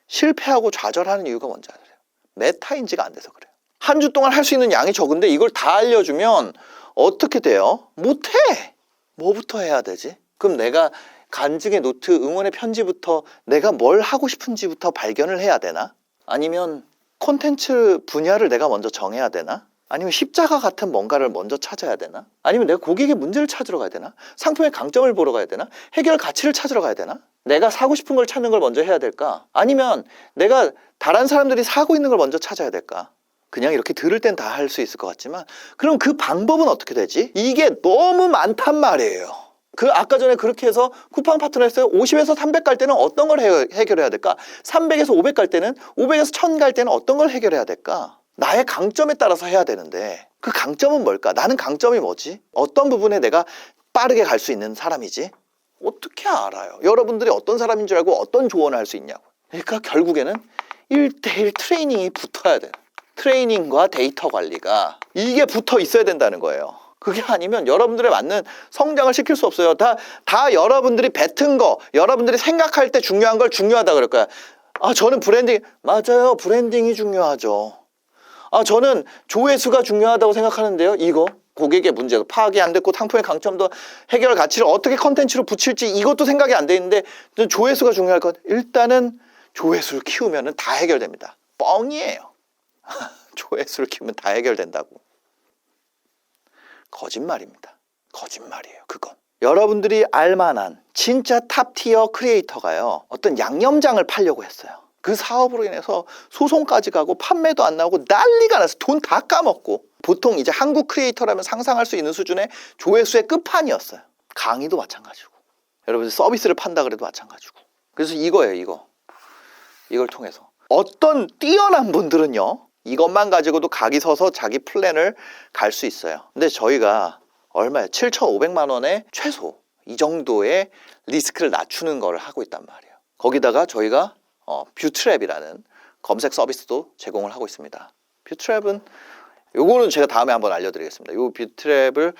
실패하고 좌절하는 이유가 뭔지 아세요? 메타인지가 안 돼서 그래요. 한 주 동안 할 수 있는 양이 적은데 이걸 다 알려주면 어떻게 돼요? 못해. 뭐부터 해야 되지? 그럼 내가 간증의 노트, 응원의 편지부터 내가 뭘 하고 싶은지부터 발견을 해야 되나? 아니면 콘텐츠 분야를 내가 먼저 정해야 되나? 아니면 십자가 같은 뭔가를 먼저 찾아야 되나? 아니면 내가 고객의 문제를 찾으러 가야 되나? 상품의 강점을 보러 가야 되나? 해결 가치를 찾으러 가야 되나? 내가 사고 싶은 걸 찾는 걸 먼저 해야 될까? 아니면 내가 다른 사람들이 사고 있는 걸 먼저 찾아야 될까? 그냥 이렇게 들을 땐 다 할 수 있을 것 같지만 그럼 그 방법은 어떻게 되지? 이게 너무 많단 말이에요. 그 아까 전에 그렇게 해서 쿠팡 파트너 했어요. 50에서 300 갈 때는 어떤 걸 해결해야 될까? 300에서 500 갈 때는 500에서 1000 갈 때는 어떤 걸 해결해야 될까? 나의 강점에 따라서 해야 되는데 그 강점은 뭘까? 나는 강점이 뭐지? 어떤 부분에 내가 빠르게 갈 수 있는 사람이지? 어떻게 알아요? 여러분들이 어떤 사람인 줄 알고 어떤 조언을 할 수 있냐고. 그러니까 결국에는 1대1 트레이닝이 붙어야 돼요. 트레이닝과 데이터 관리가 이게 붙어 있어야 된다는 거예요. 그게 아니면 여러분들에 맞는 성장을 시킬 수 없어요. 다 여러분들이 뱉은 거, 여러분들이 생각할 때 중요한 걸 중요하다 그럴 거야. 아, 저는 브랜딩, 맞아요. 브랜딩이 중요하죠. 아, 저는 조회수가 중요하다고 생각하는데요. 이거 고객의 문제도 파악이 안 됐고 상품의 강점도 해결 가치를 어떻게 컨텐츠로 붙일지 이것도 생각이 안 돼 있는데 조회수가 중요할 것. 일단은 조회수를 키우면 다 해결됩니다. 뻥이에요. 조회수를 키우면 다 해결된다고. 거짓말입니다. 거짓말이에요. 그건. 여러분들이 알만한 진짜 탑티어 크리에이터가요. 어떤 양념장을 팔려고 했어요. 그 사업으로 인해서 소송까지 가고 판매도 안 나오고 난리가 나서 돈 다 까먹고 보통 이제 한국 크리에이터라면 상상할 수 있는 수준의 조회수의 끝판이었어요. 강의도 마찬가지고 여러분들 서비스를 판다 그래도 마찬가지고. 그래서 이거예요. 이걸 통해서 어떤 뛰어난 분들은요. 이것만 가지고도 각이 서서 자기 플랜을 갈 수 있어요. 근데 저희가 얼마예요? 7,500만 원에 최소 이 정도의 리스크를 낮추는 걸 하고 있단 말이에요. 거기다가 저희가 뷰트랩이라는 검색 서비스도 제공을 하고 있습니다. 뷰트랩은 요거는 제가 다음에 한번 알려드리겠습니다. 요 뷰트랩을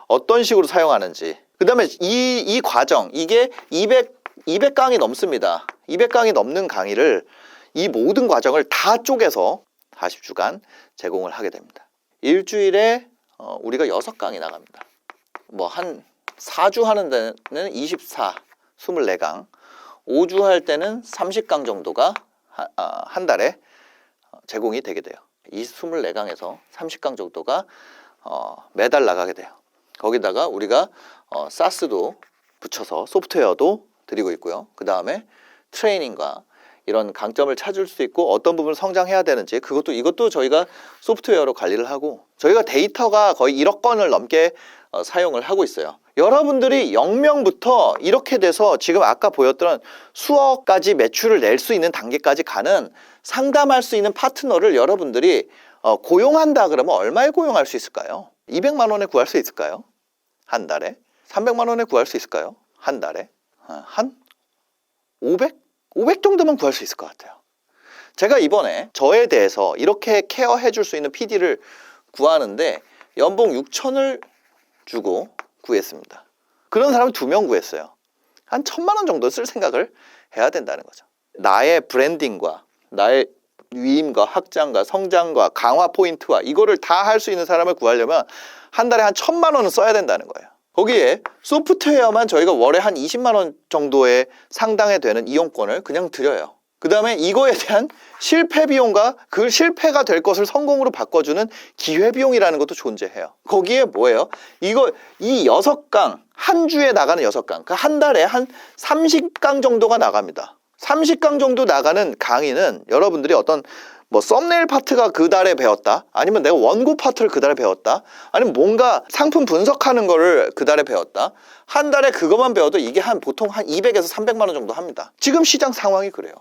어떤 식으로 사용하는지. 그 다음에 이 과정, 이게 200강이 넘습니다. 200강이 넘는 강의를 이 모든 과정을 다 쪼개서 40주간 제공을 하게 됩니다. 일주일에 우리가 6강이 나갑니다. 뭐 한 4주 하는 데는 24, 24강, 5주 할 때는 30강 정도가 한 달에 제공이 되게 돼요. 이 24강에서 30강 정도가 매달 나가게 돼요. 거기다가 우리가 사스도 붙여서 소프트웨어도 드리고 있고요. 그 다음에 트레이닝과 이런 강점을 찾을 수 있고 어떤 부분을 성장해야 되는지 이것도 저희가 소프트웨어로 관리를 하고 저희가 데이터가 거의 1억 건을 넘게 사용을 하고 있어요. 여러분들이 0명부터 이렇게 돼서 지금 아까 보였던 수억까지 매출을 낼 수 있는 단계까지 가는 상담할 수 있는 파트너를 여러분들이 고용한다 그러면 얼마에 고용할 수 있을까요? 200만 원에 구할 수 있을까요? 한 달에? 300만 원에 구할 수 있을까요? 한 달에? 한 500? 500 정도면 구할 수 있을 것 같아요. 제가 이번에 저에 대해서 이렇게 케어해 줄 수 있는 PD를 구하는데 연봉 6천을 주고 구했습니다. 그런 사람을 2명 구했어요. 한 1,000만 원 정도 쓸 생각을 해야 된다는 거죠. 나의 브랜딩과 나의 위임과 확장과 성장과 강화 포인트와 이거를 다 할 수 있는 사람을 구하려면 한 달에 한 1,000만 원은 써야 된다는 거예요. 거기에 소프트웨어만 저희가 월에 한 20만 원 정도의 상당에 되는 이용권을 그냥 드려요. 그 다음에 이거에 대한 실패 비용과 그 실패가 될 것을 성공으로 바꿔주는 기회 비용이라는 것도 존재해요. 거기에 뭐예요? 이 6강, 한 주에 나가는 6강, 그러니까 한 달에 한 30강 정도가 나갑니다. 30강 정도 나가는 강의는 여러분들이 어떤 뭐 썸네일 파트가 그 달에 배웠다, 아니면 내가 원고 파트를 그 달에 배웠다, 아니면 뭔가 상품 분석하는 거를 그 달에 배웠다, 한 달에 그것만 배워도 이게 보통 한 200에서 300만 원 정도 합니다. 지금 시장 상황이 그래요.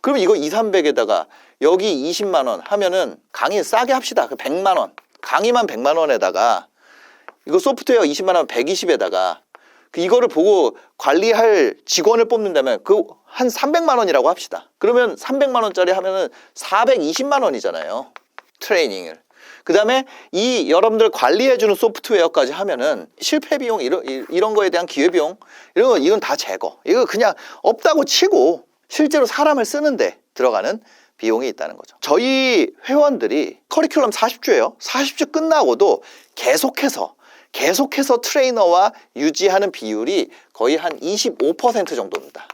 그럼 이거 2, 300에다가 여기 20만 원 하면은 강의 싸게 합시다. 100만 원. 강의만 100만 원에다가 이거 소프트웨어 20만 원 120에다가 이거를 보고 관리할 직원을 뽑는다면 한 300만 원이라고 합시다. 그러면 300만 원짜리 하면은 420만 원이잖아요. 트레이닝을. 그 다음에 이 여러분들 관리해주는 소프트웨어까지 하면은 실패 비용 이런 거에 대한 기회 비용 이건 다 제거. 이거 그냥 없다고 치고 실제로 사람을 쓰는데 들어가는 비용이 있다는 거죠. 저희 회원들이 커리큘럼 40주예요. 40주 끝나고도 계속해서 트레이너와 유지하는 비율이 거의 한 25% 정도입니다.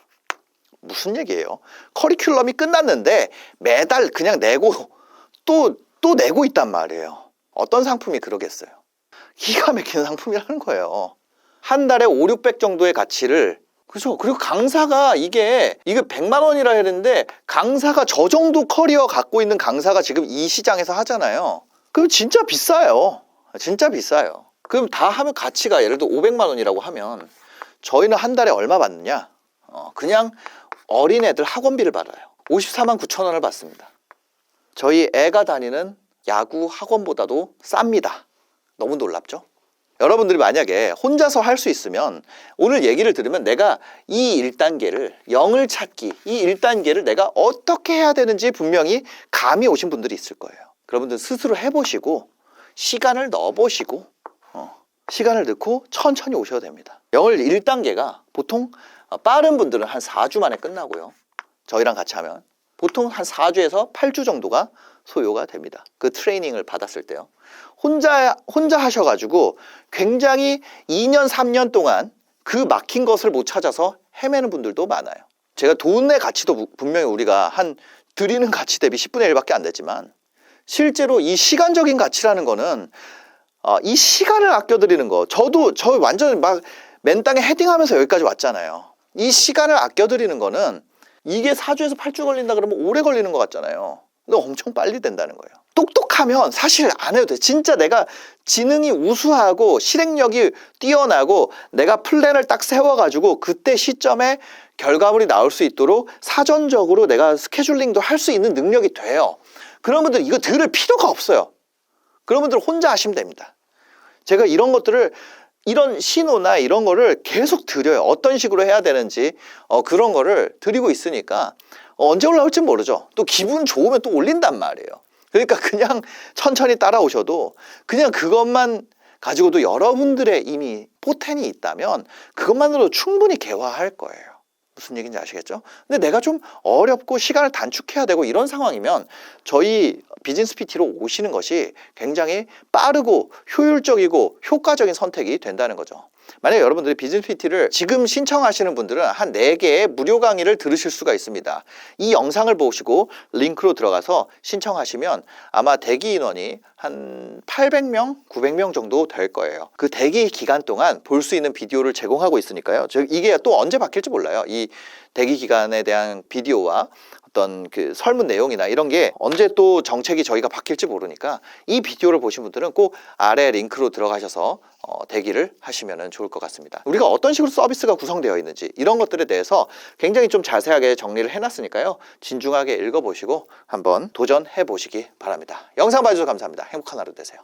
무슨 얘기예요? 커리큘럼이 끝났는데 매달 그냥 내고 또 내고 있단 말이에요. 어떤 상품이 그러겠어요? 기가 막히는 상품이라는 거예요. 한 달에 5, 600 정도의 가치를, 그죠? 그리고 강사가 이게 100만 원이라 했는데 강사가 저 정도 커리어 갖고 있는 강사가 지금 이 시장에서 하잖아요. 그럼 진짜 비싸요. 진짜 비싸요. 그럼 다 하면 가치가 예를 들어 500만 원이라고 하면 저희는 한 달에 얼마 받느냐? 그냥 어린애들 학원비를 받아요. 54만 9천 원을 받습니다. 저희 애가 다니는 야구 학원보다도 쌉니다. 너무 놀랍죠? 여러분들이 만약에 혼자서 할 수 있으면 오늘 얘기를 들으면 내가 이 1단계를 0을 찾기, 이 1단계를 내가 어떻게 해야 되는지 분명히 감이 오신 분들이 있을 거예요. 여러분들 스스로 해보시고 시간을 넣어보시고 시간을 넣고 천천히 오셔야 됩니다. 0을 1단계가 보통 빠른 분들은 한 4주 만에 끝나고요. 저희랑 같이 하면 보통 한 4주에서 8주 정도가 소요가 됩니다. 그 트레이닝을 받았을 때요. 혼자 하셔가지고 굉장히 2년, 3년 동안 그 막힌 것을 못 찾아서 헤매는 분들도 많아요. 제가 돈의 가치도 분명히 우리가 한 드리는 가치 대비 10분의 1밖에 안 되지만 실제로 이 시간적인 가치라는 거는 이 시간을 아껴드리는 거. 저 완전 막 맨땅에 헤딩하면서 여기까지 왔잖아요. 이 시간을 아껴드리는 거는 이게 4주에서 8주 걸린다 그러면 오래 걸리는 것 같잖아요. 근데 엄청 빨리 된다는 거예요. 똑똑하면 사실 안 해도 돼. 진짜 내가 지능이 우수하고 실행력이 뛰어나고 내가 플랜을 딱 세워가지고 그때 시점에 결과물이 나올 수 있도록 사전적으로 내가 스케줄링도 할 수 있는 능력이 돼요. 그런 분들 이거 들을 필요가 없어요. 그런 분들 혼자 하시면 됩니다. 제가 이런 것들을 이런 신호나 이런 거를 계속 드려요. 어떤 식으로 해야 되는지 그런 거를 드리고 있으니까 언제 올라올지 모르죠. 또 기분 좋으면 또 올린단 말이에요. 그러니까 그냥 천천히 따라오셔도 그냥 그것만 가지고도 여러분들의 이미 포텐이 있다면 그것만으로도 충분히 개화할 거예요. 무슨 얘기인지 아시겠죠? 근데 내가 좀 어렵고 시간을 단축해야 되고 이런 상황이면 저희 비즈니스 PT로 오시는 것이 굉장히 빠르고 효율적이고 효과적인 선택이 된다는 거죠. 만약에 여러분들이 비즈니스 PT를 지금 신청하시는 분들은 한 4개의 무료 강의를 들으실 수가 있습니다. 이 영상을 보시고 링크로 들어가서 신청하시면 아마 대기 인원이 한 800명, 900명 정도 될 거예요. 그 대기 기간 동안 볼 수 있는 비디오를 제공하고 있으니까요. 이게 또 언제 바뀔지 몰라요. 이 대기 기간에 대한 비디오와 어떤 그 설문 내용이나 이런 게 언제 또 정책이 저희가 바뀔지 모르니까 이 비디오를 보신 분들은 꼭 아래 링크로 들어가셔서 대기를 하시면 좋을 것 같습니다. 우리가 어떤 식으로 서비스가 구성되어 있는지 이런 것들에 대해서 굉장히 좀 자세하게 정리를 해놨으니까요. 진중하게 읽어보시고 한번 도전해 보시기 바랍니다. 영상 봐주셔서 감사합니다. 행복한 하루 되세요.